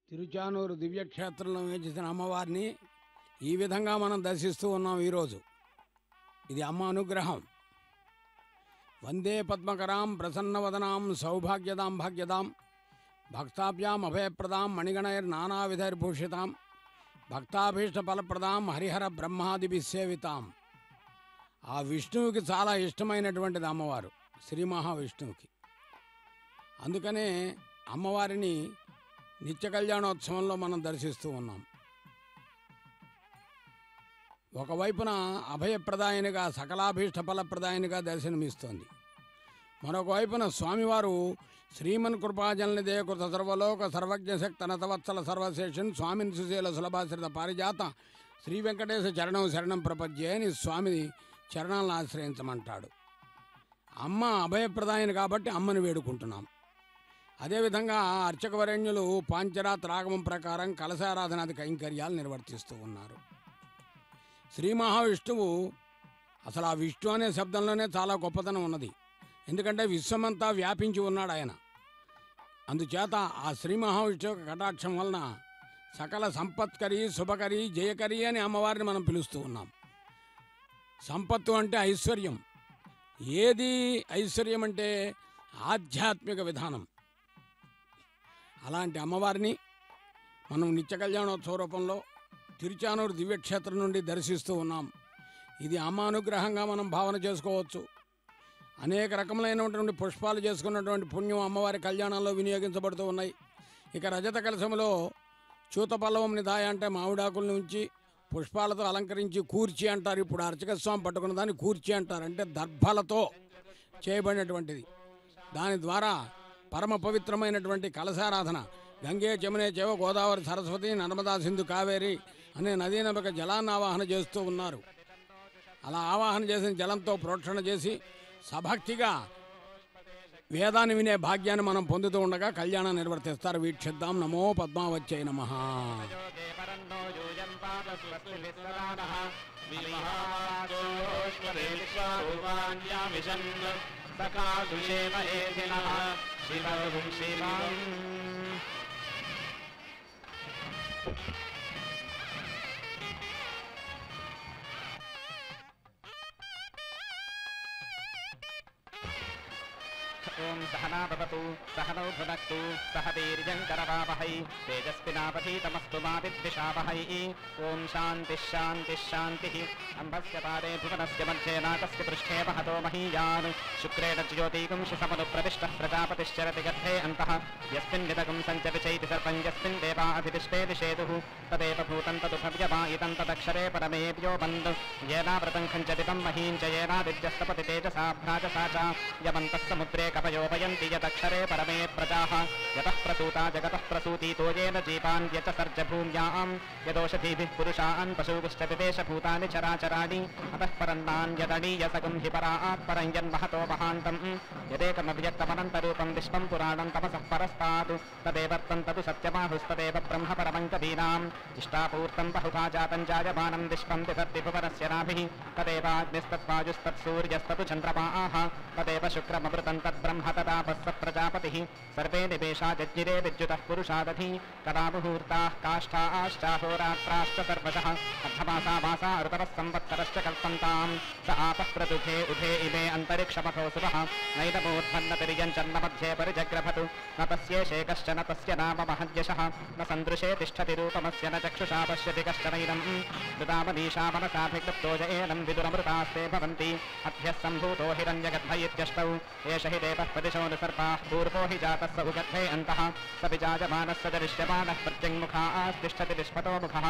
తిరుచానూరు దివ్యక్షేత్రంలో వేసిన అమ్మవారిని ఈ విధంగా మనం దర్శిస్తూ ఉన్నాం ఈరోజు. ఇది అమ్మ అనుగ్రహం. వందే పద్మకరాం ప్రసన్నవదనాం సౌభాగ్యదాం భాగ్యదాం భక్తాభ్యాం అభయప్రదాం మణిగణైర్ నానావిధైర్భూషితాం భక్తాభీష్ట ఫలప్రదాం హరిహర బ్రహ్మాదిభిసేవితాం. ఆ విష్ణువుకి చాలా ఇష్టమైనటువంటిది అమ్మవారు, శ్రీ మహావిష్ణువుకి. అందుకనే అమ్మవారిని నిత్య కళ్యాణోత్సవంలో మనం దర్శిస్తూ ఉన్నాం. ఒకవైపున అభయప్రదాయనిగా సకలాభీష్ట ఫలప్రదాయనిగా దర్శనమిస్తోంది. మరొక వైపున స్వామివారు శ్రీమన్ కృపాజననిదే కృత సర్వలోక సర్వజ్ఞశక్త నతవత్సల సర్వశేషన్ స్వామిని సుశీల సులభాశ్రిత పారిజాత శ్రీ వెంకటేశ చరణం శరణం ప్రపద్యే అని స్వామి చరణాలను ఆశ్రయించమంటాడు. అమ్మ అభయప్రదాయని కాబట్టి అమ్మని వేడుకుంటున్నాం. అదేవిధంగా అర్చకవరేణ్యులు పాంచరాత్ రాగమం ప్రకారం కలశారాధనాది కైంకర్యాలు నిర్వర్తిస్తూ ఉన్నారు. శ్రీ మహావిష్ణువు అసలు ఆ విష్ణు అనే శబ్దంలోనే చాలా గొప్పతనం ఉన్నది. ఎందుకంటే విశ్వమంతా వ్యాపించి ఉన్నాడు ఆయన. అందుచేత ఆ శ్రీ మహావిష్ణువు కటాక్షం వలన సకల సంపత్కరి శుభకరి జయకరి అని అమ్మవారిని మనం పిలుస్తూ ఉన్నాం. సంపత్తు అంటే ఐశ్వర్యం. ఏది ఐశ్వర్యం అంటే ఆధ్యాత్మిక విధానం. అలాంటి అమ్మవారిని మనం నిత్య కళ్యాణోత్సవ రూపంలో తిరుచానూరు దివ్యక్షేత్రం నుండి దర్శిస్తూ ఉన్నాం. ఇది అమ్మ అనుగ్రహంగా మనం భావన చేసుకోవచ్చు. అనేక రకములైనటువంటి పుష్పాలు చేసుకున్నటువంటి పుణ్యం అమ్మవారి కళ్యాణంలో వినియోగించబడుతూ ఉన్నాయి. ఇక రజత కలశంలో చూతపల్లవం నిదాయ అంటే మామిడాకుల నుంచి పుష్పాలతో అలంకరించి కూర్చి అంటారు. ఇప్పుడు అర్చక స్వామి పట్టుకున్న దాన్ని కూర్చి అంటారు. అంటే దర్భలతో చేయబడినటువంటిది. దాని ద్వారా పరమ పవిత్రమైనటువంటి కలశారాధన గంగే జమునే చేవ గోదావరి సరస్వతి నర్మదా సింధు కావేరి అనే నదీ నమక జలాన్ని ఆవాహన చేస్తూ ఉన్నారు. అలా ఆవాహన చేసిన జలంతో ప్రోక్షణ చేసి సభక్తిగా వేదాన్ని వినే భాగ్యాన్ని మనం పొందుతూ ఉండగా కళ్యాణం నిర్వర్తిస్తారు. వీక్షిద్దాం. నమో పద్మావత్యై నమః. ఓం సహనా భవతు సహనౌ భునక్తు సహ వీర్యం కరవావహై తేజస్వినావధీతమస్తు మా విద్విషావహై. ఓం శాంతి శాంతి శాంతి. అంబస్య పాదే భువనస్య మధ్యే నాకస్య పృష్ఠే మహతో మహీయాన్ శుక్రేణ జ్యోతిగుంషి సమను ప్రవిష్టః ప్రజాపతిశ్చరతి గర్భే అంతః యస్మిన్ నిదకం సంచరిచైతి సర్వం యస్మిన్ దేవా అధితిష్ఠే దిశేదుః తదేవ భూతం తదు భవ్యమాయితం తదక్షరే పరమేభ్యో బంధు ఏనావ్రతం ఖంచదివం మహీం చ ఏనాదిత్యస్తపతి తేజసా భ్రాజసా చ యమంతః సముద్రే కపయోపయంతి యదక్షరే పరమే ప్రజాః యతః ప్రసూతా జగతః ప్రసూతితో येन జీవాన్యచ సర్జ భూమ్యాం యదోషధీభిః పురుషాన్ పశూభిశ్చ వివేశ భూతాని చరాచరాణి అతః పరన్నాన్యదణీయసగం హి పరాత్ పరం యన్మహతో మహాంతం యదేకమవ్యక్తమనంతరూపం విశ్వం పురాణం తమసః పరస్తాత్ తదేవర్తం తదు సత్యమాహుస్తదేవ బ్రహ్మ పరమం కవీనాం ఇష్టాపూర్తం బహుధా జాతం జాయమానం విశ్వం విభర్తి భువనస్య నాభిః తదేవాగ్నిస్తద్వాయుస్తత్సూర్యస్తతు చంద్రమాః తదేవ శుక్రమమృతం తద్బ్రహ్మ తదాపస్వ ప్రజాపతిః సర్వే నివేశా జజ్ఞిరే విద్యుతః పురుషాదధి తదా ముహూర్తాః కాష్ఠాశ్చాహోరాత్రాశ్చ సర్వశః అర్ధమాసా మాసా ఋతవः సంవత్సరశ్చ కల్పంతాం స ఆపః ప్రదుఃఖే ఉభే ఇమే అంతరిక్షమథో సువః నైదమోద్భన్నతిర్యంచన్న మధ్యే పరిజగ్రభతు న తస్యేషే కశ్చన తస్య నామ మహద్యశః న సందృశే తిష్టతి రూపమస్య న చక్షుషా పశ్యతి కశ్చనైనం దదామనీషా మనసాభిక్లుప్తో జయేనం విదురమృతాస్తే భవంతి అభ్యः సంభూతో హిరణ్యగర్భ ఇత్యష్టౌ ఏష హి దేవः ప్రదిశోనుసర్పాः పూర్వో హి జాతः स उगर्भे अन्तः स विजायमानः स दरिष्यमानः प्रत्यङ्मुखास्तिष्ठति विश्वतो मुखः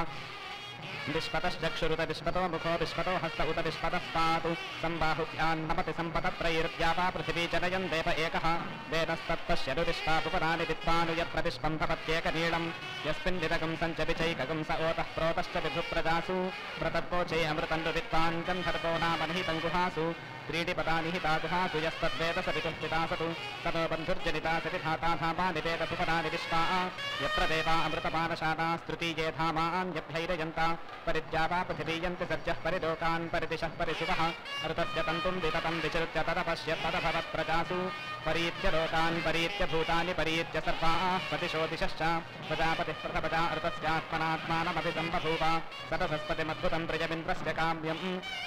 विश्वतश्चक्षुरुत विश्वतो मुखो विश्वतो हस्त उत विश्वतः पातु सम्बाहुभ्यां नमति सम्पतत्रयैर्द्यावा पृथिवी जनयन् देव एकः वेदस्तत्पश्यनु विश्वापुपराणि विद्वानु यत्र विश्वं भवत्येकनीळं यस्मिन् निरगं सञ्चविचैकगं स ओतः प्रोतश्च विभुप्रजासु प्रतर्पोचे अमृतं विद्वान् गन्धर्वो नाम निहितं गुहासु त्रीणि पदानि हि तादुहासु यस्तद्वेद सवितुः पिता सतु ततो बन्धुर्जनिता सति धाता धामा निवेदसुपदानि विश्वा यत्र देवा अमृतपानशालास्तृतीये धामान्यभ्यैरयन्ता परिद्यावा पृथिवीयन्ति सद्यः परिलोकान् परिदिशः परिशिवः ऋतस्य तन्तुं विततं विचृत्य तदपश्य तदभवत् प्रजासु परीत्य लोकान् परीत्य भूतानि परीत्य सर्वाः पतिशो दिशश्च प्रजापतिः प्रथमजा ऋतस्यात्मनात्मानमपि सम्बभूव सतसस्पतिमद्भुतं प्रियमिन्द्रस्य काम्यं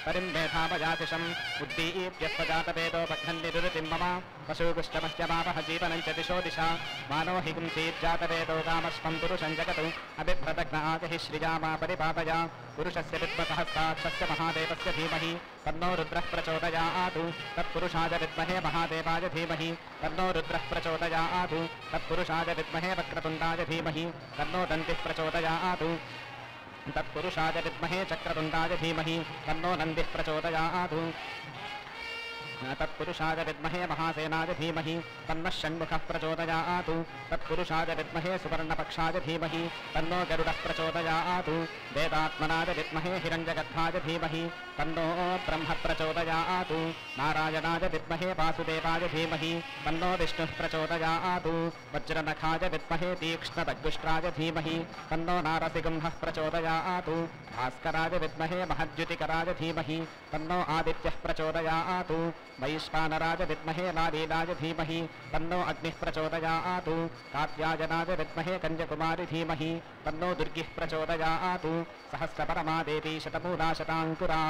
परिं मेधापजातिशम् उद्दीप्यस्वजातवेदो बध्नन्निरुतिं मम पशुगुष्टमह्यमापः जीवनं च दिशो दिशा मानो हि गुंसीज्जातवेदो कामश्वं पुरुषं जगतु अभिभ्रतग्नाजहि श्रियामा परिपापया पुरुषस्य विद्मसहस्राक्षस्य महादेवस्य धीमहि तन्नो रुद्रः प्रचोदयातु तत्पुरुषाय विद्महे महादेवाय धीमहि तन्नो रुद्रः प्रचोदयातु तत्पुरुषाय विद्महे वक्रतुण्डाय धीमहि तन्नो दन्तिः प्रचोदयातु तत्पुरुषाय विद्महे चक्रतुण्डाय धीमहि तन्नो नन्दिः प्रचोदयातु तत्पुरुषाय विद्महे महासेनाय धीमहि तन्नः षण्मुखः प्रचोदयातु तत्पुरुषाय विद्महे सुवर्णपक्षाय धीमहि तन्नो गरुडः प्रचोदयातु वेदात्मनाय विद्महे हिरण्यगर्भाय धीमहि तन्नो ब्रह्म प्रचोदयातु नारायणाय विद्महे वासुदेवाय धीमहि तन्नो विष्णुः प्रचोदयातु वज्रनखाय विद्महे तीक्ष्णदग्गुष्ट्राय धीमहि तन्नो नारसिंहः प्रचोदयातु भास्कराय विद्महे महद्युतिकराय धीमहि तन्नो आदित्यः प्रचोदयातु वैश्वानराय विद्महे नालीलाय धीमहि तन्नो अग्निः प्रचोदयातु कात्यायनाय विद्महे कन्याकुमारी धीमहि तन्नो दुर्गिः प्रचोदयातु सहस्रपरमा देवी शतमूला शताङ्कुरा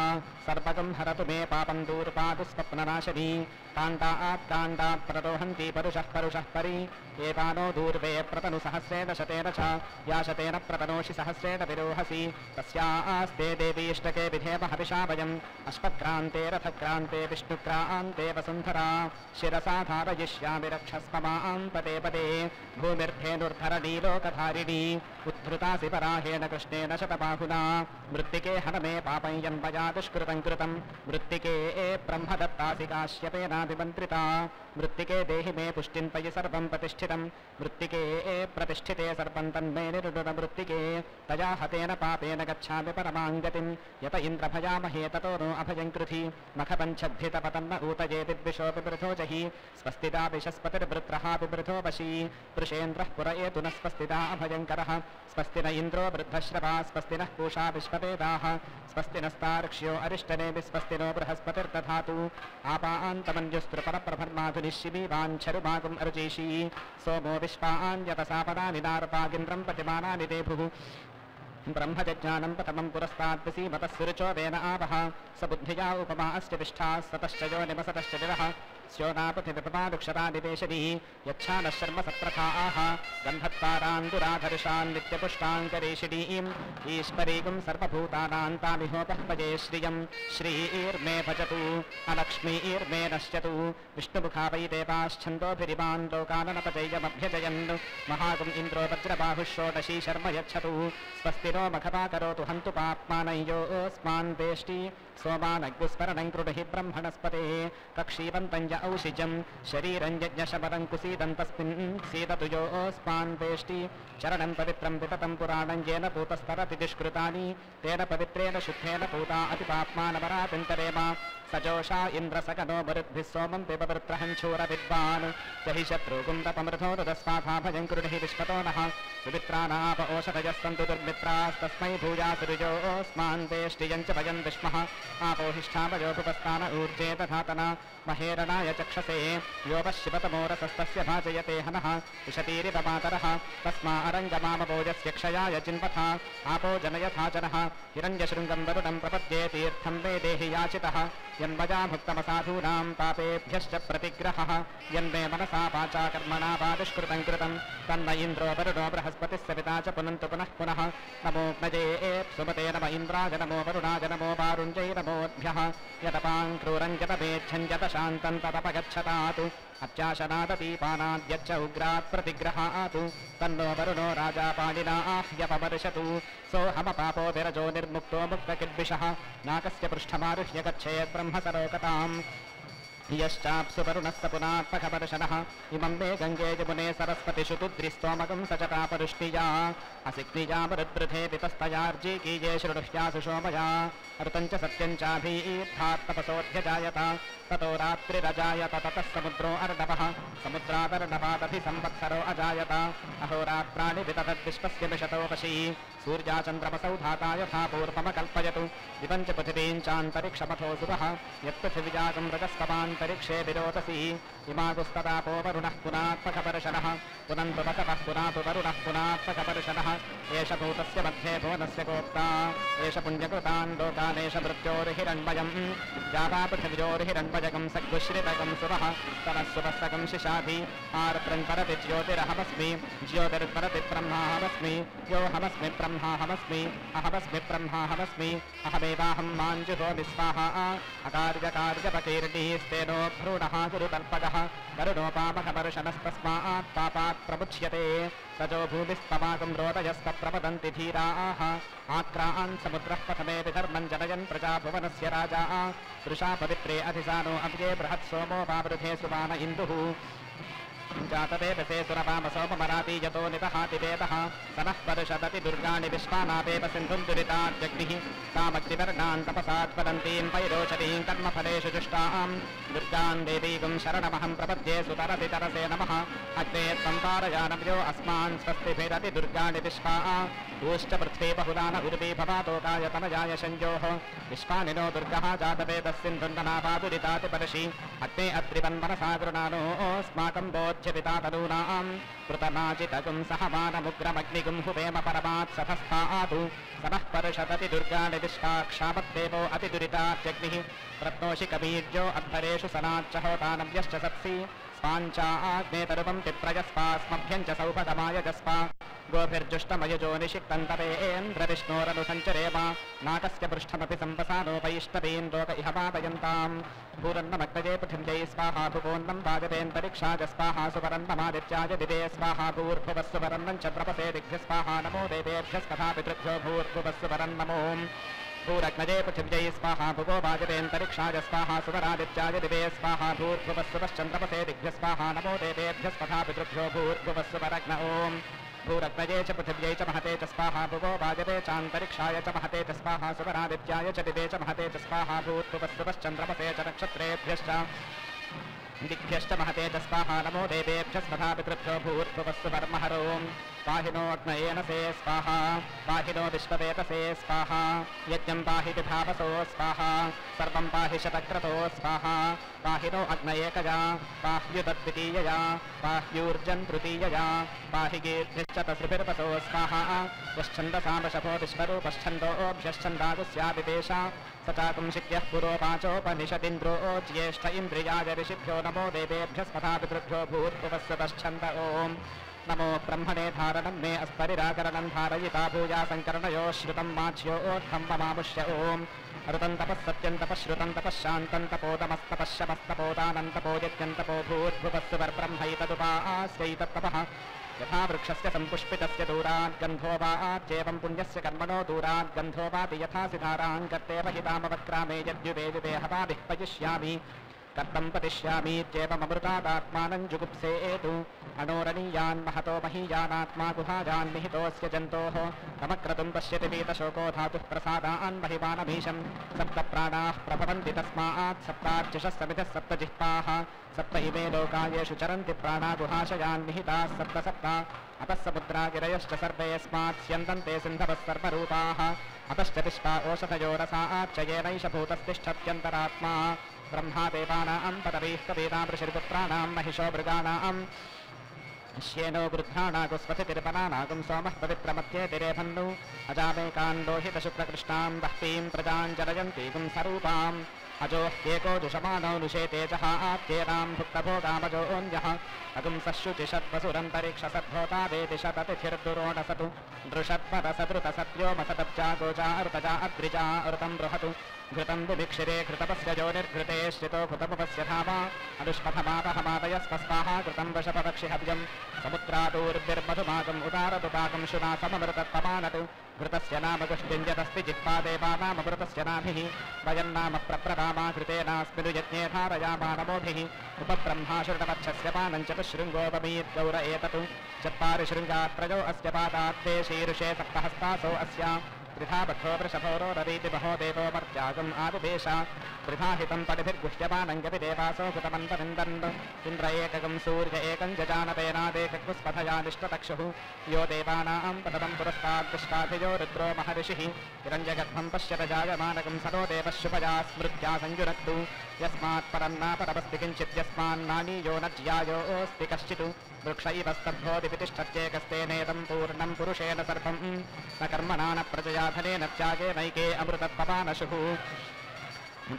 सर्वगं हरतु मे पापं दूर्पादु स्वप्ननाशनी काण्डात् प्ररोहन्ति परुषः परि एतानो दूर्वे प्रतनु सहस्रेण शतेन च या शतेन प्रतनोषि सहस्रेण विरोहसि तस्यास्ते देवीष्टके विधेम हविषा वयम् अश्वक्रान्ते रथक्रान्ते विष्णुक्रान्ते वसुन्धरा शिरसा धारयिष्यामि रक्षस्व मां पदे पदे भूमिर्धेनुर्धरणी लोकधारिणी उद्धृतासि पराहेण कृष्णेन शतबाहुना मृत्तिके हनमे पापं यन्मया दुष्कृतं कृतं मृत्तिके ब्रह्मदत्तासि काश्यपेनाभिमन्त्रिता मृत्तिके देहि मे पुष्टिं पयि सर्वं प्रतिष्ठितं मृत्तिके प्रतिष्ठिते सर्वं तन्मे निरुण मृत्तिके तया हतेन पापेन गच्छामि परमां गतिं यत इन्द्रभयामहे ततो नो अभयं कृधि मखपञ्चद्धितपतन्न ऊतये विद्विषोऽपि वृथो जहि स्वस्तिदा विशस्पतिर्वृत्रः विवृथो वशी वृषेन्द्रः पुर एतु न स्वस्तिदा अभयङ्करः स्वस्ति न इन्द्रो वृद्धश्रवा स्वस्ति नः पूषा विश्ववेदाः स्वस्ति नस्तार्क्ष्यो अरिष्टनेमि स्वस्ति नो बृहस्पतिर्दधातु आपान्तमन्युस्त्रुपरप्रभर्माधुनिशिबीवाञ्छरुमागुम् अर्जेषि सोमो विश्वान्यतसापदानि नारपागिन्द्रं पतिमानानि देभुः ब्रह्मजज्ञानं पतमं पुरस्ताद्विसीमतः सुरुचो वेन आवः स बुद्धिया उपमा अस्य विष्ठा सतश्च यो निमसतश्च दिवः स्योनापतिविपमादुक्षतानिवेशनी यच्छानः शर्म सप्रथा आह गन्धत्वारान्दुराधर्षान् नित्यपुष्टाङ्करेशिणीम् ईश्वरीगुं सर्वभूतानां तामिहोपह्वये श्रियं श्रीर्मे भजतु अलक्ष्मीर्मे नश्यतु विष्णुमुखा वै देवाश्छन्दोभिरिमान् लोकाननपजयमभ्यजयन् महागुम् इन्द्रो वज्रबाहुः षोडशी शर्म यच्छतु स्वस्ति नो मखपा करोतु हन्तु पाप्मानयोऽस्मान् वेष्टि सोमानग्निस्मरणं कृणुहि ब्रह्मणस्पते कक्षीवन्तं य औषिजं शरीरं यज्ञशबलं कुसीदं तस्मिन् सीदतु योऽस्मान् वेष्टि चरणं पवित्रं विततं पुराणं येन पूतस्तरति दुष्कृतानि तेन पवित्रेण शुद्धेन पूता अतिपाप्मानवरापिन्तरेम सजोषा इन्द्रसकनो मरुद्भिः सोमं पिबवृत्रहं शूरविद्वान् जहि शत्रुगुन्दपमृधो रुदस्वाथा भजं कृणुहि विश्वतो नः सुमित्रानाप ओषधयः सन्तु दुर्मित्रास्तस्मै भूयासुरुयोऽस्मान् वेष्टियं च भजं विष्मः आपोहिष्ठामयोपस्थान ऊर्जे दधातना महेरणाय चक्षसे योपशिवतमोरसस्तस्य भाजयते हनः विशतीरिव मातरः तस्मा अरङ्गमामभोजस्य क्षयाय चिन्वथा आपो जनयथा जनः हिरण्यशृङ्गं वरुणं प्रपद्ये तीर्थं मे देहि याचितः यन्मया भुक्तमसाधूनां पापेभ्यश्च प्रतिग्रहः यन्मे मनसा वाचा कर्मणा वा दुष्कृतं कृतं तन्न इन्द्रो वरुणो बृहस्पतिः सविता च पुनन्तु पुनः पुनः नमोऽग्नये सुमते नम इन्द्राय नमो वरुणाय नमो वारुञ्जै नमोऽभ्यः यतपां क्रूरं यतमेच्छं यतशान्तं तदपगच्छतातु अत्याशनादपीपानाद्यच्च उग्रात् प्रतिग्रहातु तन्नो वरुणो राजा पाणिना आह्यपमर्शतु सोऽहमपापो विरजो निर्मुक्तो मुक्तकिल्बिषः नाकस्य पृष्ठमारुह्य गच्छेत् ब्रह्मसरोकताम् यश्चाप्सु वरुणस्य पुनात्मकवर्षणः इमं मे गङ्गे यमुने सरस्वतिषु तुद्रिस्तोमकं सचतापरुष्टिया असिक्निया मरुद्वृधे वितस्तयार्जीकीये शृणुह्यासु शोमया ऋतं च सत्यं चाभीर्थात्तपसोऽध्यजायत ततो रात्रिरजायत ततः समुद्रो अर्णवः समुद्रादर्णवादभिसंवत्सरो अजायत अहोरात्राणि विततद्विश्वस्य विशतो वशी सूर्याचन्द्रमसौ धाता यथा पूर्वमकल्पयतु दिवं च पृथिवीं चान्तरिक्षमथो सुरः यत्पृथिविजातं रजस्तमान्तरिक्षे विरोचसी इमागुस्तदापो वरुणः पुनात्मकवर्षणः पुनन्तु वसवः पुनातु वरुणः पुनात्मकवर्षणः एष भूतस्य मध्ये भुवनस्य गोप्ता एष पुण्यकृतान् लोकानेष मृत्योर्हिरण्मयम् जाता पृथिव्योर्हिरण्मयकं सद्गुश्रितकं सुरः तमः सुपस्तकं शिशाधि आर्द्रं परति ज्योतिरहमस्मि ज्योतिर्परति ब्रह्माहमस्मि योऽहमस्मि ब्रह्माहमस्मि अहमस्मि ब्रह्माहमस्मि अहमेवाहं माञ्जुहोमि स्वाहा अकार्यकार्यपकीर्णिस्तेनो भ्रूणः गुरुतल्पकः करुणोपामकवर्षणस्तस्मात् पापात् प्रमुच्यते सजो भूमिस्तमाकं रोदयस्तप्रपतन्ति धीराः आक्रान् समुद्रः पथमे विधर्मं जनयन् प्रजा भुवनस्य राजा वृषा पवित्रे अधिसानो अव्ये बृहत् सोमो वावृधे सुमान इन्दुः जातवेदसे सुरपामसोपमराति यतो निदहाति वेदः सनः परिषदति दुर्गाणि विश्वानापेव सिन्धुं दुरिताद्यग्निः तामग्निवर्णान् तपसात्पदन्तीं पैरोचरीं कर्मफलेषु जुष्टां दुर्गान् देवीगुं शरणमहं प्रपद्ये सुतरति तरसे नमः अग्ने त्वं तारयानव्यो अस्मान् स्वस्तिभिरति दुर्गाणि विश्वा ऊश्च पृथ्वी बहुलान उर्वी भवातोकाय तनयाय संयोः विश्वानिनो दुर्गः जातवेदस्सिन्धुन्दनापादुरिताति परशि अग्ने अत्रिवन्मनसा गृणानो अस्माकं बोध्यपिता तनूनां कृतनाचितगुं सहमानमुग्रमग्निगुं हुवेम परमात् सतस्थातु सनः परिषदति दुर्गाणि विश्वाक्षामद्देवो अतिदुरितात्यग्निः रत्नोषि कवीर्यो अध्वरेषु सनाच्च होतानव्यश्च सत्सि स्वाञ्चाग्नेतरुपं तिप्रयस्पास्मभ्यं च सौपदमाय जस्पा गोभिर्जुष्टमयजो निषिक्तन्तवेन्द्रविष्णोरनुसञ्चरेम नाकस्य पृष्ठमपि सम्पसानोपैष्टवीन् लोक इह पादयन्ताम् भूरन्नमग्नये पृथिव्यै स्वाहा भुवोन्नं पादवेन्तरिक्षा च स्वाहा सुवरन्नमादित्याय दिवे स्वाहा भूर्भुवः सुवरन्नं च प्रपसे दिग्भ्यः स्वाहा नमो देवेभ्यस्तथा पितृभ्यो भूर्भुवः सुवरन्नमो भूरग्नये पृथिव्यै स्वाहा भुवो वाजवेन्तरिक्षाय स्वाहा सुवरादित्याय दिवे स्वाहा भूर्भुवः सुवश्चन्द्रपसे दिग्भ्यः स्वाहा नमो देवेभ्यस्तथा पितृभ्यो भूर्भुवः सुवरग्न ओम् भूरग्नये च पृथिव्यै च महते च स्वाहा भुवो वाजवे चान्तरिक्षाय च महते च स्वाहा सुवरादित्याय च दिवे च महते च स्वाहा भूर्भुवः सुवश्चन्द्रपसे च नक्षत्रेभ्यश्च दिग्भ्यश्च महते च स्वाहा नमो देवेभ्यस्तथा पितृभ्यो भूर्भुवः सुवर्महरोम् पाहिनो अग्नयेन से स्वाहा पाहिनो विश्ववेतसे स्वाहा यज्ञं पाहि विभावसो स्वाहा सर्वं पाहि शतक्रतो स्वाहा पाहिनो अग्नयेकया पाह्युतद्वितीयया पाह्यूर्जन् तृतीयया पाहि गीर्भिश्च तसृभिर्वसो स्वाहा यश्छन्दसामशभो विश्वरूपश्छन्दोऽभ्यश्छन्दागुस्यादिदेश स चाकुं शिक्यः पुरोपाचोपनिषदिन्द्रो ज्येष्ठ इन्द्रियाय ऋषिभ्यो नमो देवेभ्यस्पथा पितृभ्यो भूर्भुवः सुवश्छन्द ओम् नमो ब्रह्मणे धारणं मे अस्परिराकरणं धारयिता भूया सङ्करणयो श्रुतं माच्योऽर्थं ममामुष्य ओम् ऋतं तपः सत्यं तपः श्रुतं तपः शान्तं तपोदमस्तपः शमस्तपोदानन्तपो यज्ञन्तपो भूर्भुवः सुवर्ब्रह्मैतदुपास्यैतत्तपः यथा वृक्षस्य सम्पुष्पितस्य दूरात् गन्धो वाच्येवं पुण्यस्य कर्मणो दूरात् गन्धो वापि यथा सिधारान् कर्तेव हितामवक्रामे यद्युवे युवे हवाभिः पयिष्यामि कर्तं पतिष्यामीत्येवममृतादात्मानं जुगुप्सेतु अणोरणीयान् महतो महीयानात्मा गुहायान् निहितोऽस्य जन्तोः तमक्रतुं पश्यति पीतशोको धातुः प्रसादान् महिमानमीशं सप्तप्राणाः प्रभवन्ति तस्मात् सप्तार्चिषः समिधः सप्तजिह्वाः सप्त इमे लोकायेषु चरन्ति प्राणा गुहाशयान् निहिताः सप्त सप्त अतः समुद्रा गिरयश्च सर्वेऽस्मात् स्यन्दन्ते सिन्धवः सर्वरूपाः अतश्च विश्वा ओषधयो रसाच्च येनैष भूतस्तिष्ठत्यन्तरात्मा ब्रह्मा देवानां पदवीः कवीनां ऋषिर्पुत्राणां महिषो मृगाणाम् श्येनो गृध्राणागुस्वथितिर्पनानागुं सोमः पवित्रमत्येतिरेभन्नु अजामेकान् लोहितशुक्लकृष्णां बह्वीं प्रजां जनयन्तीगुं स्वरूपाम् अजोह्येको जुषमाणो निषेतेजः आद्येनां भुक्तभोगामजोऽन्यः अगुंसश्रुतिषद्वसुरन्तरिक्षसद्भोता वेदिशततिथिर्दुरोणसतु नृषद्पदसदृतसद्योमसदब्जा गोजा ऋतजा अद्रिजा ऋतं बृहतु घृतं बुभिक्षिरे घृतपस्य योनिर्घृते श्रितो घृतमुपस्य धामा अनुष्पथमापहमादयस्पस्वाहा घृतं वशपक्षिहव्यं समुद्रादूर्भिर्मधुमागम् उदारदुपाकं शुना सममृतत्पमानतु घृतस्य नाम गुष्टिञ्जतस्ति जिह्वादेवानाममृतस्य नाभिः वयं नाम प्रप्रदामा कृतेनास्मिन् यज्ञे धारयामा नमोभिः उपब्रह्माशुर्णवक्षस्य पानं चतुशृङ्गोपमीद्गौर एतत् चत्वारि शृङ्गात्रयो अस्य पादाद्वे शीर्षे सप्तहस्तासो अस्या त्रिधा बद्धो वृषभो रोदरीति बहो देवो मर्त्यागम् आदिदेश त्रिधा हितं पटिभिर्गुह्यमानं गपि देवासो कृतमन्तरिन्दन् इन्द्र एककं सूर्य एकं जजानतेनादेककुस्पथया निष्टतक्षुः यो देवानां पदं पुरस्ताद्दृष्टाभियो रुद्रो महर्षिः हिरण्यगर्भं पश्यत जायमानकं सदो देवः शुभया स्मृत्या संयुनक्तु यस्मात् परन्नापरमस्ति किञ्चित् यस्मान्नानीयो न ज्यायोऽस्ति कश्चित् वृक्ष इव स्तब्धोऽधिपि तिष्ठत्येकस्तेनेदं पूर्णं पुरुषेण सर्पं न कर्मणा न प्रजया धनेन त्यागेनैके अमृतत्वपानशुः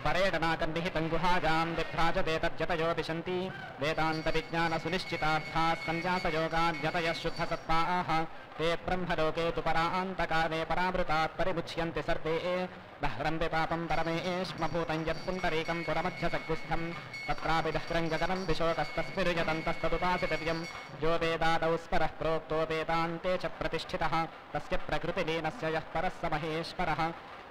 परेण नाकन्निहितं गुहायां विभ्राजते तज्जतयो विशन्ति वेदान्तविज्ञानसुनिश्चितार्थाः सन्न्यासयोगाद्यतयः शुद्धसत्त्वाः ते ब्रह्मलोके तु परान्तकाले परामृतात् परिमुच्यन्ते सर्वे दह्रं विपापं परमेष्मभूतं यत्पुण्डरीकं पुरमध्यसग्गुस्थं तत्रापि दह्रङ्गगनं विशोकस्तस्मिरुयतन्तस्तदुपासितव्यं यो वेदादौ स्परः प्रोक्तो वेदान्ते च प्रतिष्ठितः तस्य प्रकृतिलीनस्य यः परः स महेश्वरः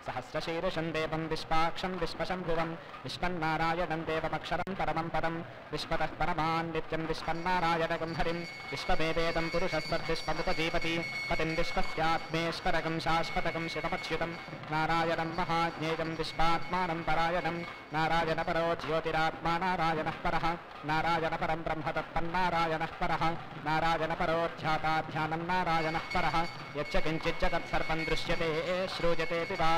सहस्रशीर्षं देवं विश्वाक्षं विश्वशम्भुवं विश्वन्नारायणं देवमक्षरं परमं पदं विश्वतः परमान् नित्यं विश्वन्नारायणगं हरिं विश्वमेवेदं पुरुषस्वर्विश्वमुपजीवति पतिं विश्वस्यात्मेश्वरकं शाश्वतकं शिवमच्युतं नारायणं महाज्ञेयं विश्वात्मानं परायणं नारायणपरो ज्योतिरात्मा नारायणः परः नारायणपरं ब्रह्म तत्तन्नारायणः परः नारायणपरो ध्याताध्यानं नारायणः परः यच्च किञ्चित् जगत्सर्वं दृश्यते श्रूयतेऽपि वा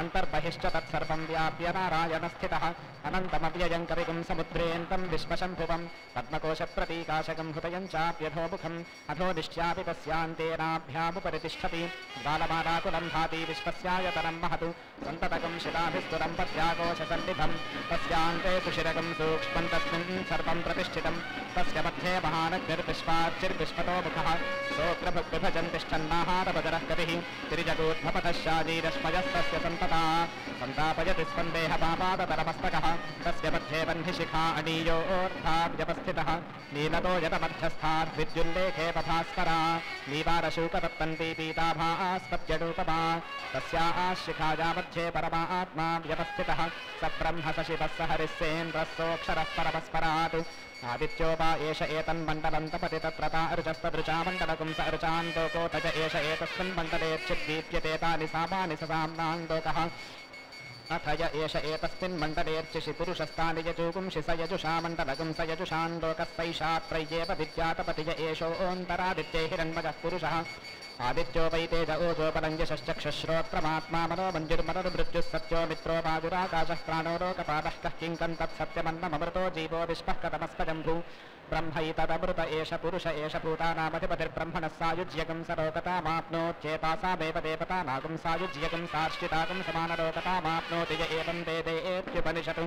अन्तर्बहिश्च तत्सर्वं व्याप्य नारायणस्थितः अनन्तमव्ययं कविगुं समुद्रेऽन्तं विश्वशम्भुवं पद्मकोशप्रतीकाशकं हृदयं चाप्यधोमुखम् अधो निश्चापि तस्यान्तेनाभ्यामुपरितिष्ठति बालमालाकुलं भाति विश्वस्यायतनं महतु सन्ततकं शिलाभिस्तुरं पद्याकोशसन्निधं तस्यान्ते सुशिरकं सूक्ष्मं तस्मिन् सर्वं प्रतिष्ठितं तस्य मध्ये महानग्निर्विश्वाच्चिर्विश्वतो मुखः सोऽग्रभुग्विभजन् तिष्ठन्नाहारभजरः कविः तिरिजगोद्भपतः शाजीरश्मयस्तस्य सन्तता सन्तापयति स्पन्देहपापादतरमस्तकः तस्य मध्ये बह्निशिखा अनीयोऽर्थाव्यवस्थितः नीलतो यतमध्यस्थाद्विद्युल्लेखे भास्करा नीवारशूकतत्तन्ती पीताभास्पत्यरूपमा तस्याः शिखाया मध्ये परमात्मा व्यवस्थितः स ब्रह्म स शिवः स हरिस्सेन्द्रः सोऽक्षरः परमस्परात् आदित्यो वा एष एतन्मण्डलं तपति तत्र र्जस्तदृचा मण्डलकुं स अर्चान्दोको तज एष एतस्मिन् मण्डले चिद्दीप्यते तानि सामानि ससाम्नान्दोकः अथ य एष एतस्मिन् मण्डलेऽर्चिषि पुरुषस्तानि यजुगुंषि स यजुषा मण्डलकुं स यजुषान्दोकस्सैषा त्रय्येव विद्यातपति य एषोऽन्तरादित्ये हिरण्मयः पुरुषः आदित्यो वै तेज ओजोपलञ्जश्चक्षुश्रोत्रमात्मा मनो मञ्जुर्मनोर्मृत्युः सत्यो मित्रो वायुराकाशः प्राणो लोकपालः कः किं तत्सत्यमन्नममृतो जीवो विश्वः कथमस्पजम्भू ब्रह्मैतदमृत एष पुरुष एष भूतानामधिपतिर्ब्रह्मणः सायुज्यकं सरोकतामाप्नोत्येतासामेव देवतानागं सायुज्यकं सार्ष्टितागं समानलोकतामाप्नोति य एवं वेदेत्युपनिषत्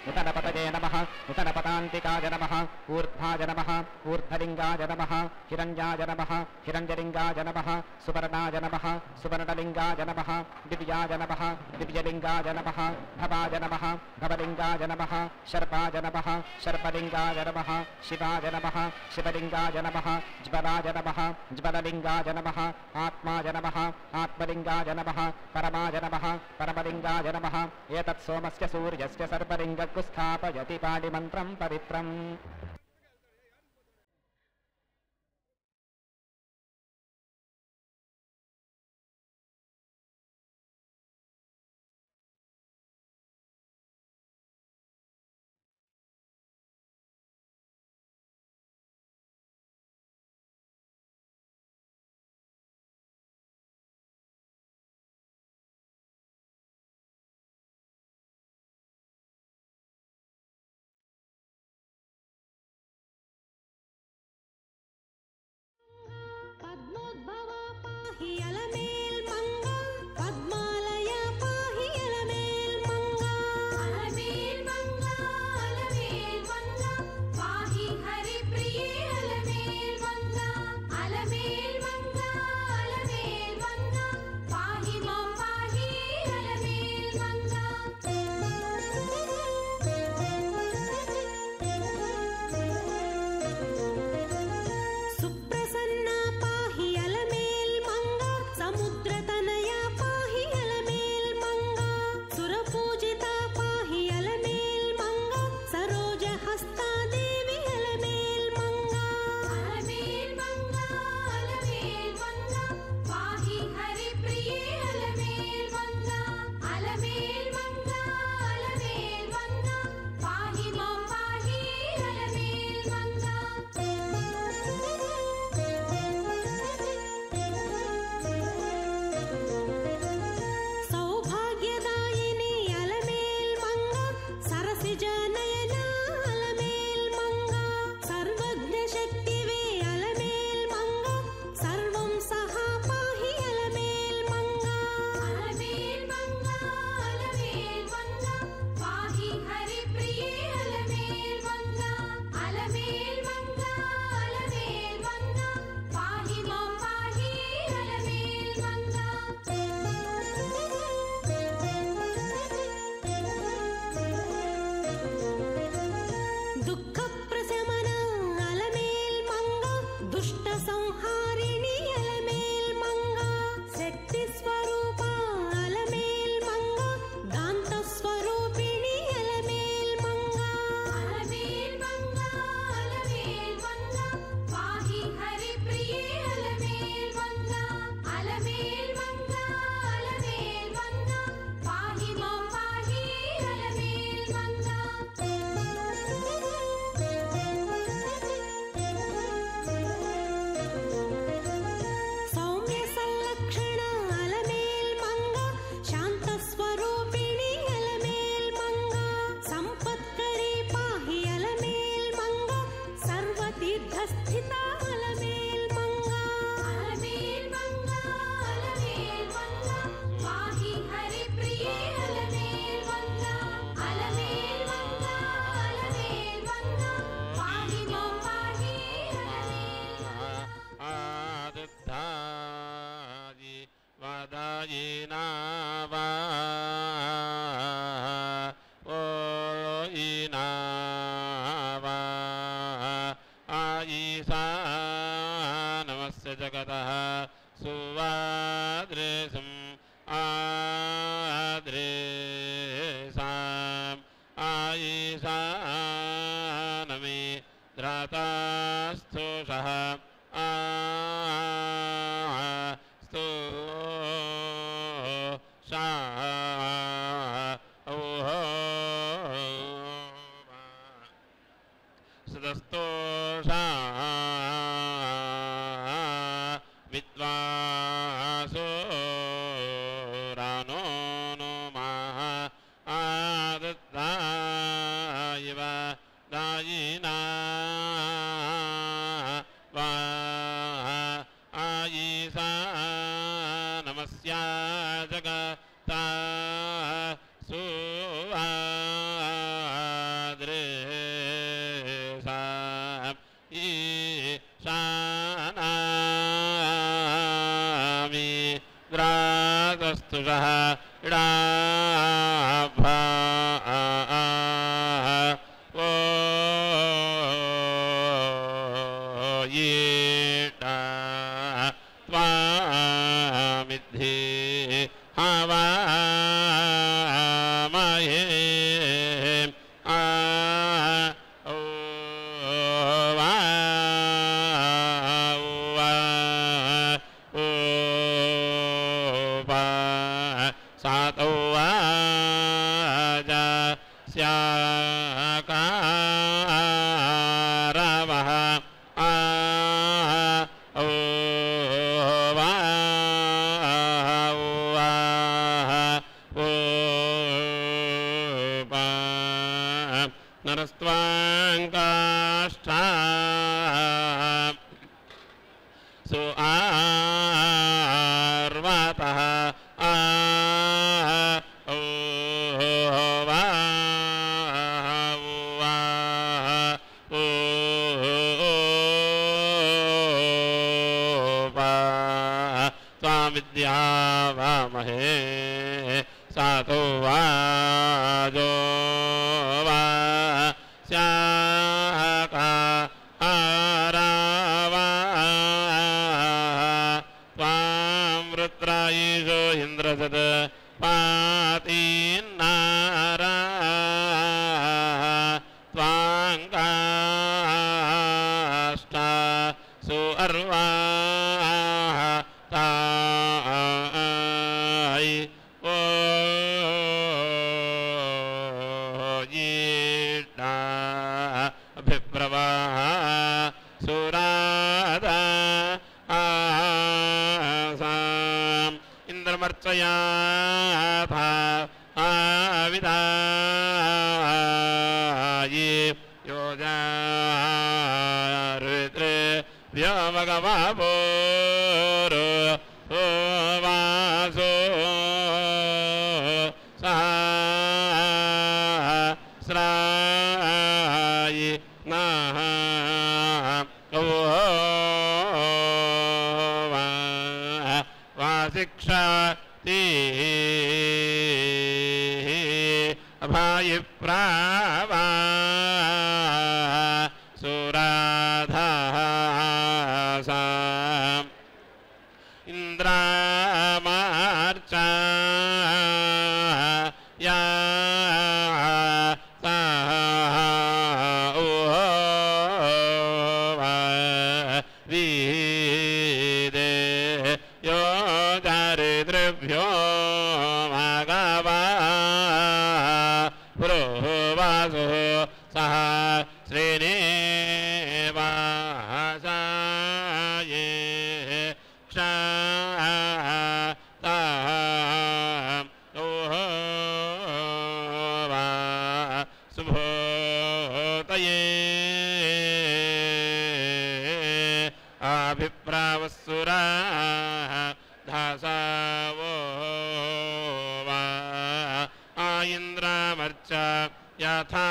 नूतनपतये नमः नूतनपतान्तिकाय नमः ऊर्ध्वाय नमः ऊर्ध्वलिङ्गाय नमः हिरण्याय नमः हिरण्यलिङ्गाय नमः सुवर्णाय नमः सुवर्णलिङ्गाय नमः दिव्याय नमः दिव्यलिङ्गाय नमः भवाय नमः भवलिङ्गाय नमः शर्पाय नमः शर्पलिङ्गाय नमः शिवाय नमः शिवलिङ्गाय नमः ज्वलाय नमः ज्वललिङ्गाय नमः आत्माय नमः आत्मलिङ्गाय नमः परमाय नमः परमलिङ्गाय नमः एतत् सोमस्य सूर्यस्य सर्पलिङ्गं स्थापयति पाणिमन्त्रं पवित्रम्। वासु सह श्रीनिवासाये सुभोतये अभिप्रावस्सुरा धासावो वा आयन्द्रामर्च यथा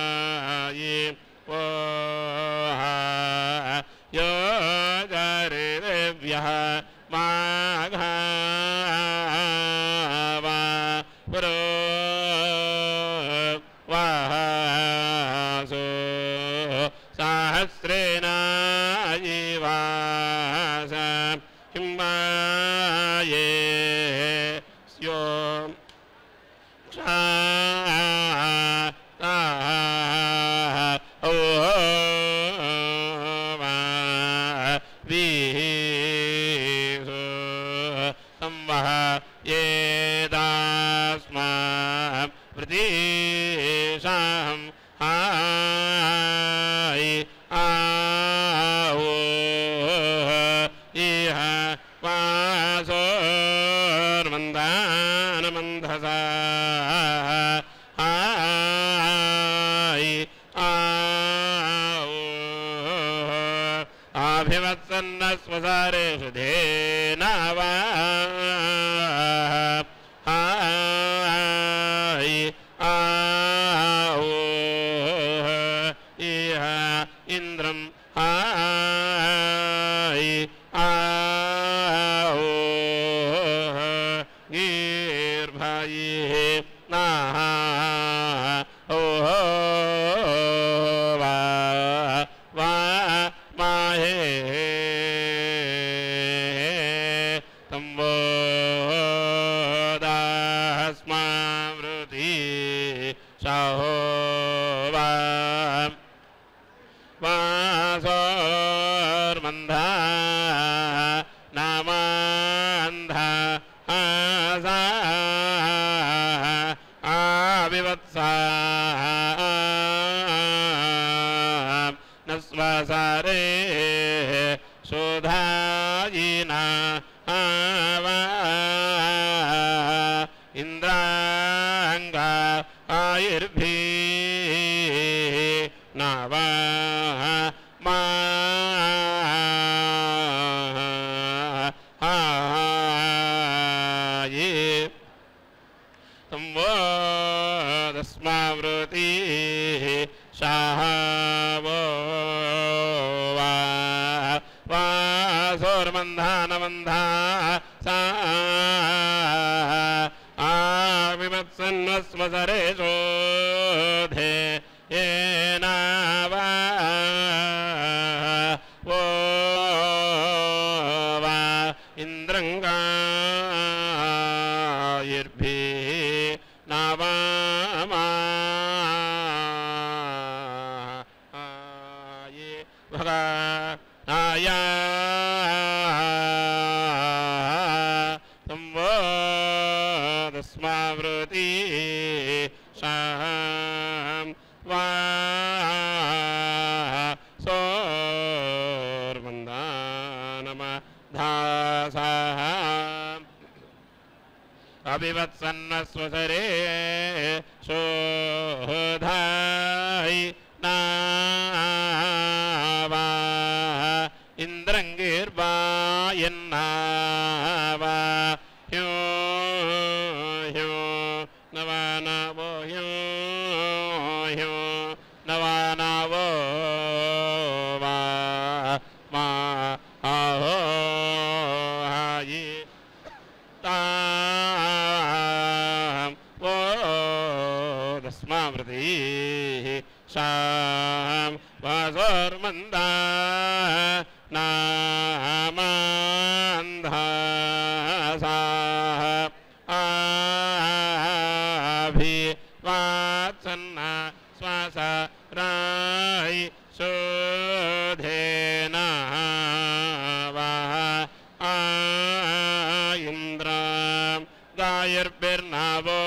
वीराये वो योगरिव्यः माघवा पुरो वासो सहस्रेण जीवास हिम्बाये स्यो संवह येदास्मा प्रतीशां हाय आओ इह वासोर्मन्दानमन्धसा हाय आओ अभिवत्सन्नस्वसारेषु धेनावा हाय आओ इह इन्द्रं हाय आओ गीर्भये नाः ओ वा माहे तम्बोदास्मावृति सहो वासोर्मन्धा नामान्धा आसा आविवत्सा न स्वसारे शोधायिना आवा इन्द्राङ्गा आयुर्भि नावा मा ये तम्बोदस्मावृति शाहवो वासोर्मन्धानमन्धा सा आविमत्सन्नस्वसरे शोधे येनावा वो वा इन्द्रङ्गायुर्भिः नावामा ये भगा आया तस्मावृति शां वा सोर्मन्दानमधासः अभिवत्सन्नस्वसरे शोधाय नावा इन्द्रङ्गिर्वायन्नावा ह्यो ह्यो नवानावो ह्यो ह्यो नवानावो वा मा आहो हायि तां वो तस्मावृतिः शां वासोर्मन्दा नामान्धा आभिवात्सन्ना श्वास राय शोधेना वा इन्द्रां गायर्भिर्नावो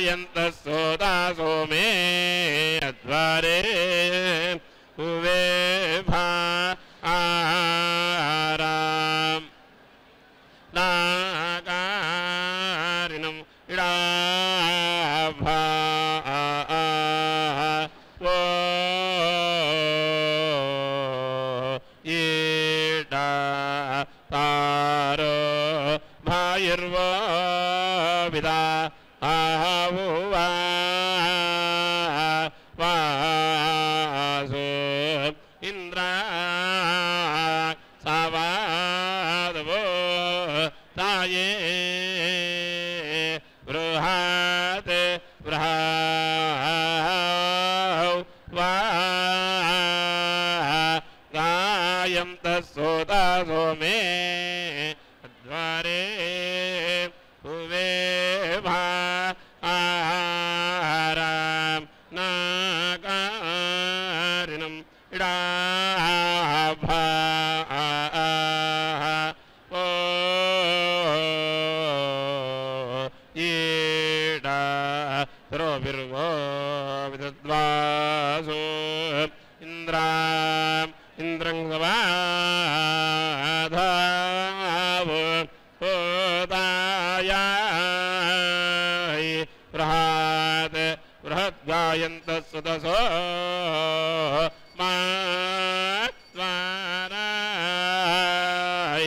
गायन्तः सोदासो मे अध्वरे उवे भाराम् नाकारिणम् इडाभा वो ईडा तारो भायुर्वो विदा आहुवा वासु इंद्रा सवादवो ताये बृहते बृहौ वा गायन्तः सोदासो मे द्वारे उवे भाराम् नाकारिणम् इडाभा ओ ईडा द्रोभिर्वो विदद्वासो इन्द्रं सवाधाव होदायाय बृहत् बृहद्गायन्तः सुतसो मा स्वाराय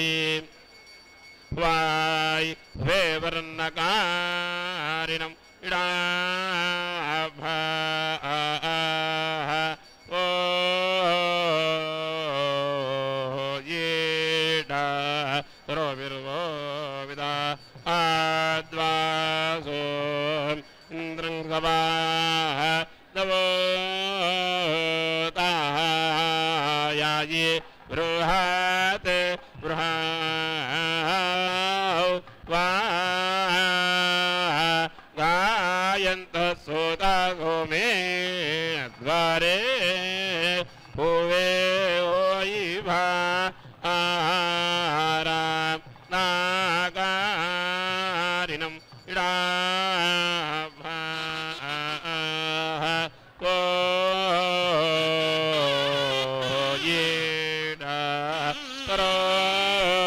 वाय वे वर्णकारिणम् इडाभा ओ येडा रोविर्वो विदा आद्वासो इन्द्रं सवादवो तायाये बृहत् बृहौ वा गायन्तः सोदासो मे द्वारे भुवे ओयिभा आराम् नाकारिणम् इडाभा ओ येडा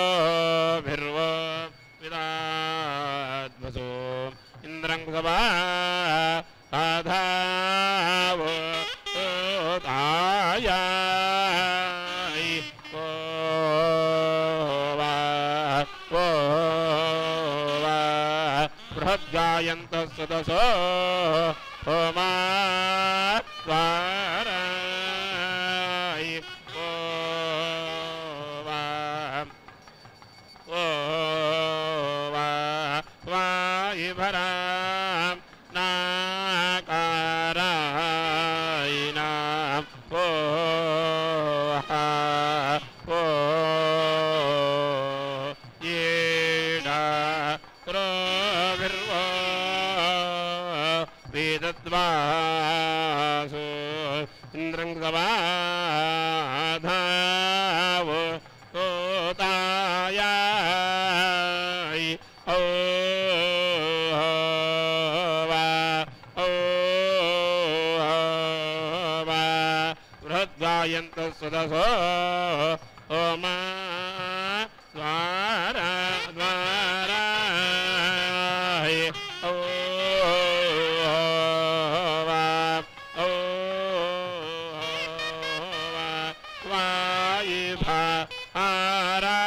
तरोभिर्वो विदाद्वसो इन्द्रं सवा आधावो तायाय ओ वा बृहद्गायन्तः सुदसो होमा स्वाराय ओ वा वायुभराम् नाकारायिणाम् ओ येडा रोभिर्वो वेदद्वासो इन्द्रं सवाधाव होतायाय ओ वा बृहद्गायन्तः सुदसो ओमा द्वाराय ओ वायुभा आराम्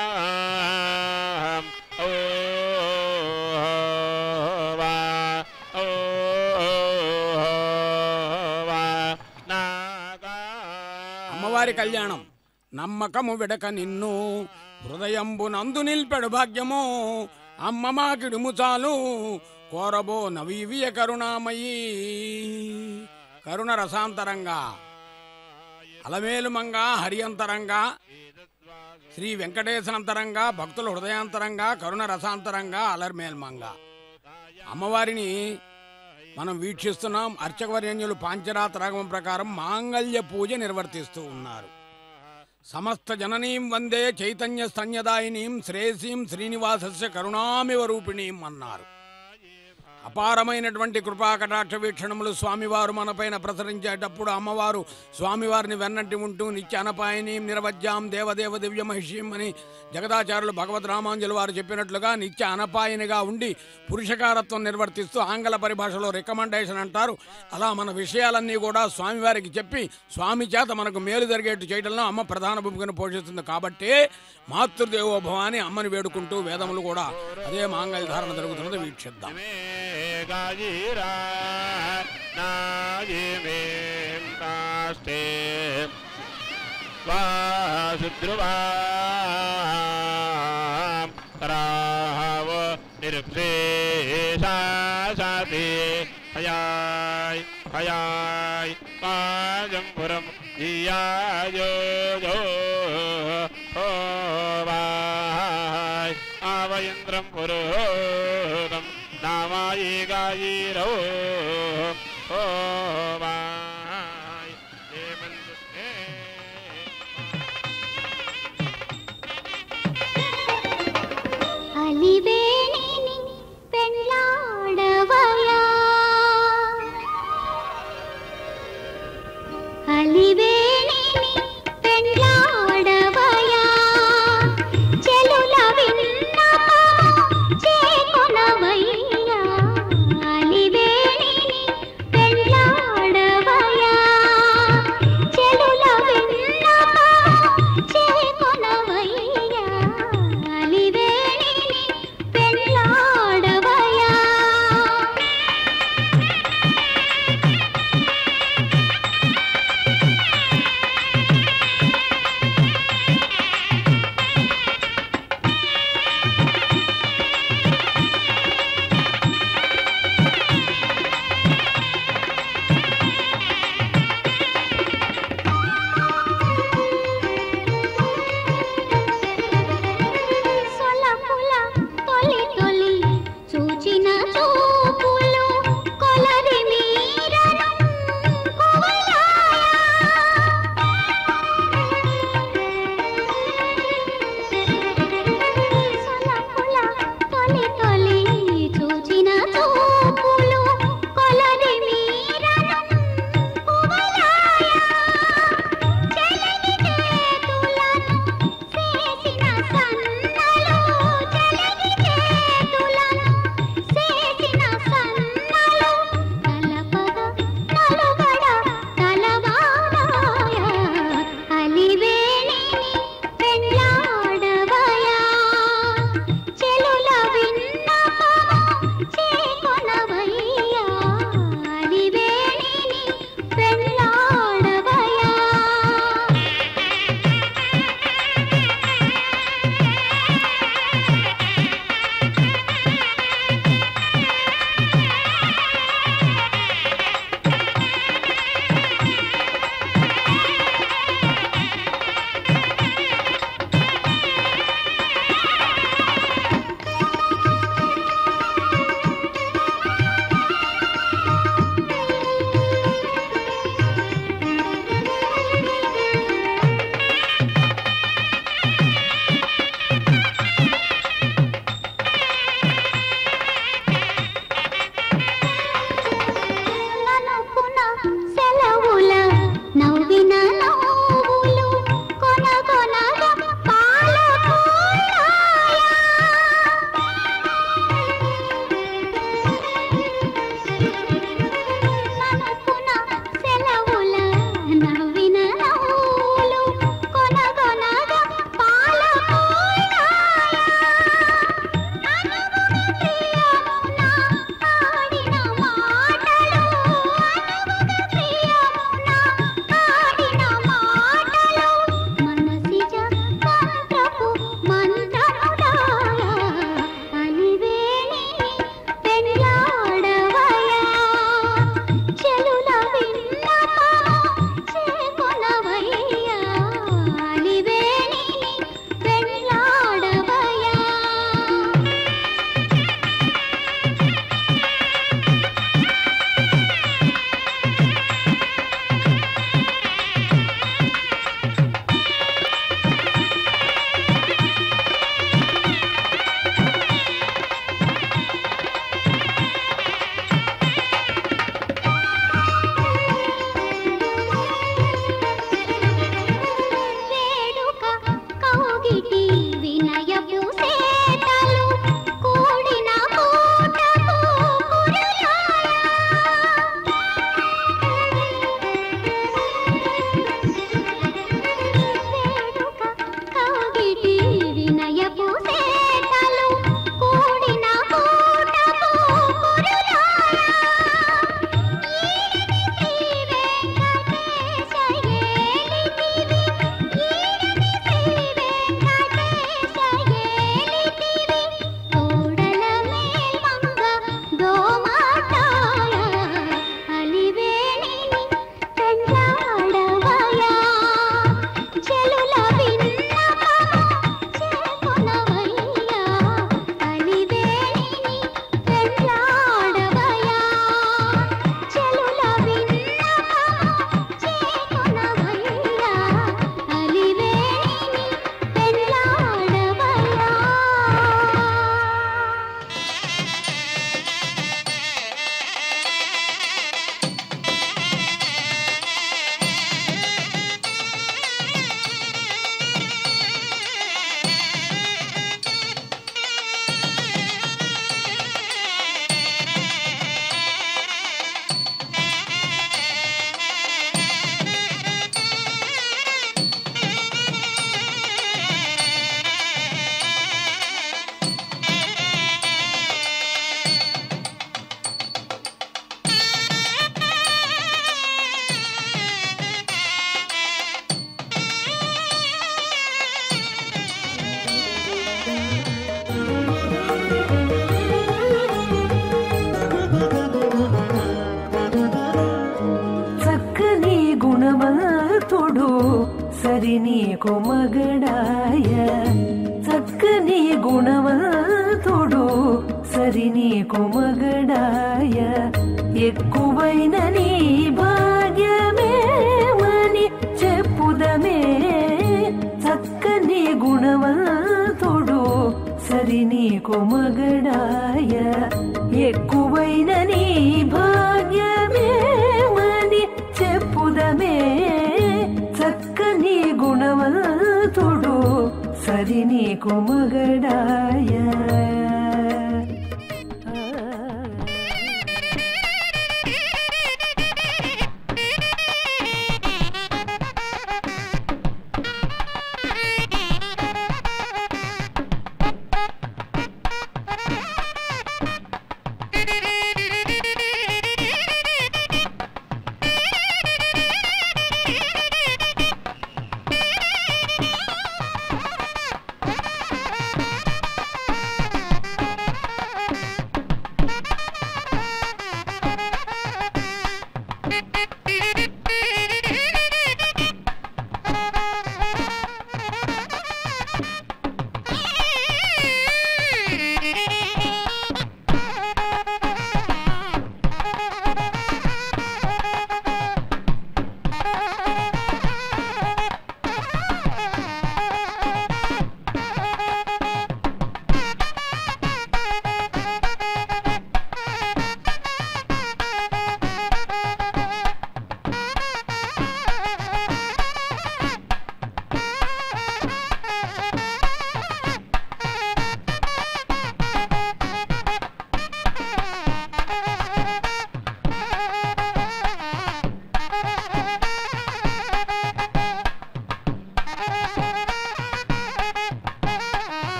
ओ అమ్మవారి కళ్యాణం నమ్మకము విడక నిన్ను హృదయంబునందు నిల్పెడు భాగ్యము అమ్మ మాకిడుము చాలు కోరబో నవీవియ కరుణామయీ కరుణ రసాంతరంగా అలమేలుమంగా హరియంతరంగా శ్రీ వెంకటేశనంతరంగా భక్తుల హృదయాంతరంగా కరుణ రసాంతరంగా అలర్మేల్మంగా అమ్మవారిని మనం వీక్షిస్తున్నాం. అర్చకవర్యన్యులు పాంచరాత్రాగమం ప్రకారం మాంగళ్య పూజ నిర్వర్తిస్తూ ఉన్నారు. సమస్త జననీం వందే చైతన్య స్తన్యదాయినీం శ్రేయసీం శ్రీనివాసస్య కరుణామివ రూపిణీం అన్నారు. అపారమైనటువంటి కృపాకటాక్ష వీక్షణములు స్వామివారు మనపైన ప్రసరించేటప్పుడు అమ్మవారు స్వామివారిని వెన్నంటి ఉంటూ నిత్య అనపాయని నిరవజ్యాం దేవదేవ దివ్య మహిషీం అని జగదాచార్యులు భగవద్ రామాంజులు వారు చెప్పినట్లుగా నిత్య అనపాయనిగా ఉండి పురుషకారత్వం నిర్వర్తిస్తూ ఆంగ్ల పరిభాషలో రికమెండేషన్ అంటారు. అలా మన విషయాలన్నీ కూడా స్వామివారికి చెప్పి స్వామి చేత మనకు మేలు జరిగేట్టు చేయడంలో అమ్మ ప్రధాన భూమికను పోషిస్తుంది. కాబట్టి మాతృదేవోభవ అని అమ్మని వేడుకుంటూ వేదములు కూడా అదే మాంగళ్య ధారణ జరుగుతున్నది వీక్షిద్దాం. గాజిరా నాజిమే నాష్టే వాసుద్రువా రావ నిరుపేశాసాతి హయాయ్ హయాయ్ పాజంపురం ఇయాయో ఓవాయ్ ఆవయంద్రం పురోహం నామాయి గాయిరో ఓవాయ్ హేమంతుష్టే అలివేణిని పెళ్ళాడవయా అలివేణిని పెళ్ళాడవయా చెలుల విన్నపము చేకొనవయ్యా అలివేణిని పెళ్ళాడవయా నీకు మగడాయ చక్కని గుణవంతుడు సరి నీకు మగడాయ ఎక్కువైన నీ భాగ్యమేమని చెప్పుదమే చక్కని గుణవంతుడు సరి నీకు మగడాయ ఎక్కువైన నీ భాగ్యమేమని చెప్పుదమే చక్కని గుణవంతుడు సరి నీకు మగడాయ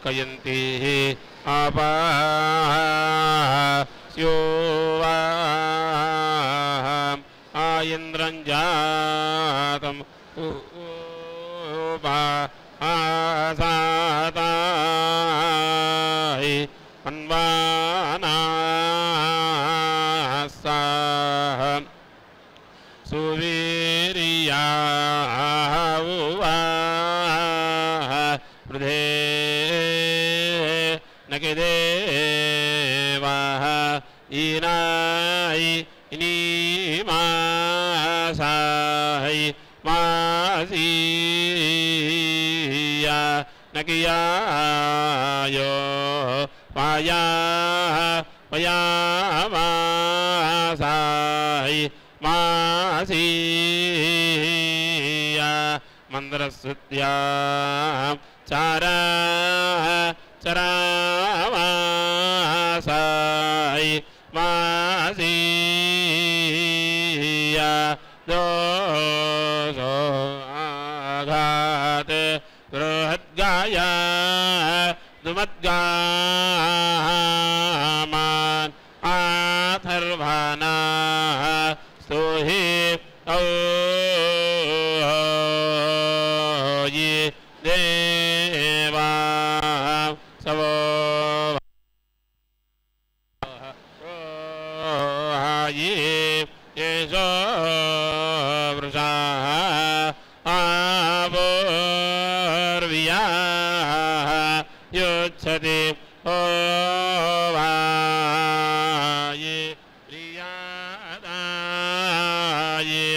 कयन्ति आपास्यो आयन्द्रं जातं आसाताय अन्वानास्साः सुवीर्या वृधे नकिदेवाः इनाय इनीमासाय मासीया नकियायो पाया पयामासाय मासीया मन्द्रस्तुत्यां चारा चरामासाय मासीया दोषो आघात बृहद्गाया दुमद्गामान् आथर्वाना स्तोहि औ ये देवा सवो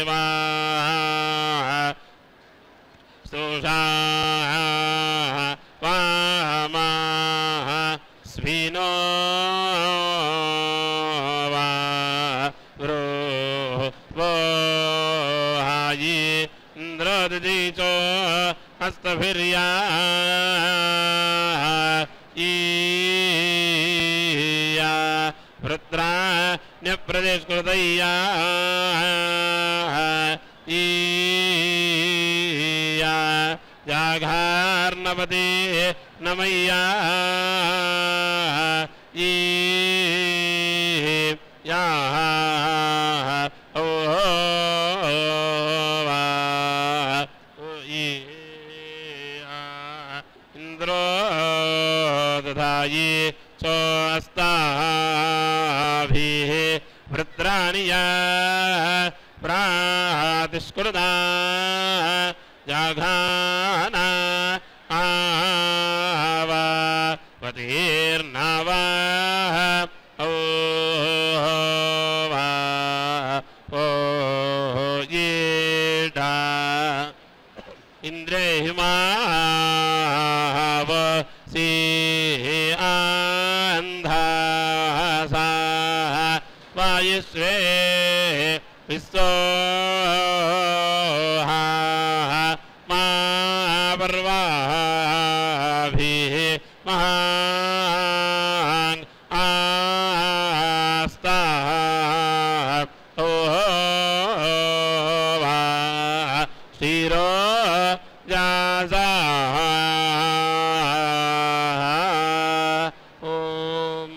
देवा स्तोषा वामा स्विनो वा वो हायि इंद्रदिचो हस्तभिर्या ईया वृत्रा न्यप्रदेशकृतय्या ईया जाघार्णपति नमय्या ईया ओ इंद्रो दधायि चोस्ताभिः वृत्राणिया प्रातिष्कृता जाघाना आवा पतिर्नावा ओ वा ओ येडा इंद्रे हिमाव सी आंधासा वायुस्वे विस्सोहा मा पर्वाभिः महान् आस्ता ओ वा शिरो जाजा ओम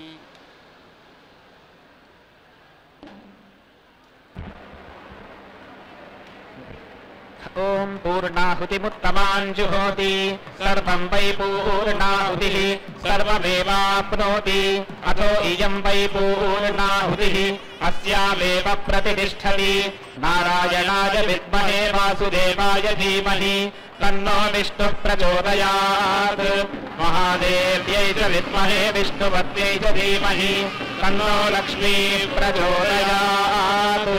ॐ पूर्णाहुतिमुत्तमाञ्जुहोति सर्वं वै पूर्णाहुतिः सर्वमेवाप्नोति अथो इयं वै पूर्णाहुतिः अस्यामेव प्रतिष्ठति नारायणाय विद्महे वासुदेवाय धीमहि तन्नो विष्णुः प्रचोदयात् महादेव्यै च विद्महे विष्णुपत्न्यै च धीमहि तन्नो लक्ष्मी प्रचोदयात्